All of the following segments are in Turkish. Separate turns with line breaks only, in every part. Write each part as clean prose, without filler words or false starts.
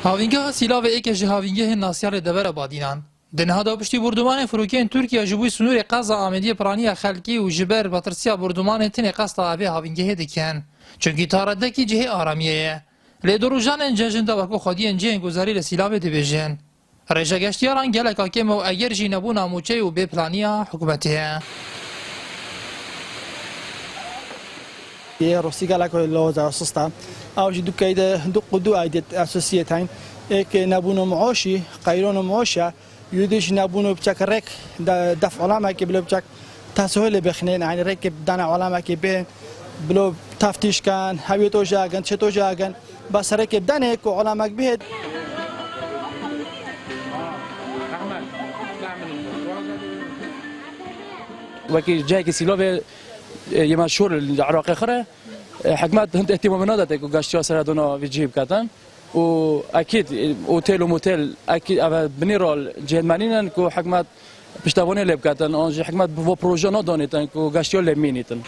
Havîngeha Sîlavê eke ji havîngehên Nasyarê devera Badînan. Di nihada piştî bordûmanên firokeyên Tirkiye ji bo sunûrê qeza Amediyê piraniya xelkî û ji ber batirsiya bordûmanên tinê qesta avê havîngehê dikin. Çünkü taredekî cihê aramiyê ye. Lê dirojanên cejin de wekû xwediyên cihên guzarî li Sîlavê dibêjin. Rêjegeştiyaran geleka kêm û eger jî nebûna mûçe û bêplaniya hikûmetê ye.
یه روسیه گله که لازم است. آوجی دو کید دو قدو عیدت اساسیه تاین. یک نبودن معاشی، قیران معاشه. یودیش نبودن بچک رک دفع علامه که بلو بچک تسهیل بخنین. یعنی رک دانه علامه که به بلو تفتیش کن، هویت اوجاگن، چه اوجاگن. بس رک دانه که علامه بهد.
وكي جاي كسيلوفي يمشور العراق خره حكمات هند اهتمام نداده كو گاشتیا سر دونا ویجیب کردن و اكيد اوتيل و موتيل اكيد بنيرال جهمانين كو حكمات پشتوانه لب کردن اون حكمات بو پروژه ندانیتن كو گاشتیا لب مینیتن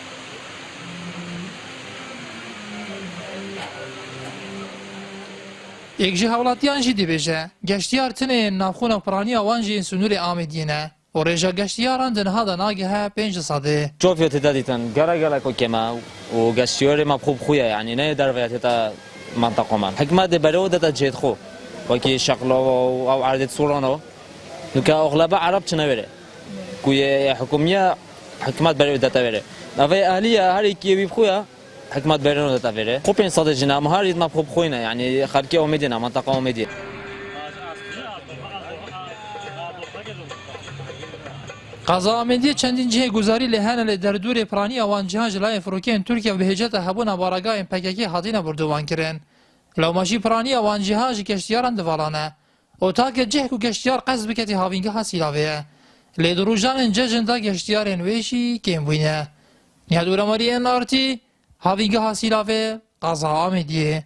Ek ji hewlatiyan jî dibêje, geştiyar tinê navxona piraniya wan jî ên sunûrê Amediyê ne. û rêja geştiyaran di niha de nagihe 5 sadê.
جوفيو تداديتن جرا جرا كوكيما وجاستيوري ما بخوب خويا يعني نه درفيا تتا منطقة ما حكمة دبرو دتا جيت خو وكي شغله أو عرض صورانه لكا أغلب عرب تناوره كوي حكومية حكمة بريو دتا وره نفي أهلية هاري كي بيبخويا حكمة بريو دتا وره خوبين صادق جنا مهاريد ما بخوب خوينا يعني خلقي أميدنا منطقة أميدية
Qeza Amediyê çendîn cihê guzarî lê hene lê derdûrê piraniya wan cihan ji layê firokeyên Tirkiye bi hêceta hebûna baragahên PKK hatîne bordûvan kirin. Lewmaşî piraniya wan cihan ji geştiyaran divalane. O take cih ku geştiyar qez biketî havîngeha Sîlavê ye. Lê di rojanên cejin de geştiyarên wê jî kêm bûne. Nihat Ûremarî NRT, havîngeha Sîlavê, Qeza Amediyê.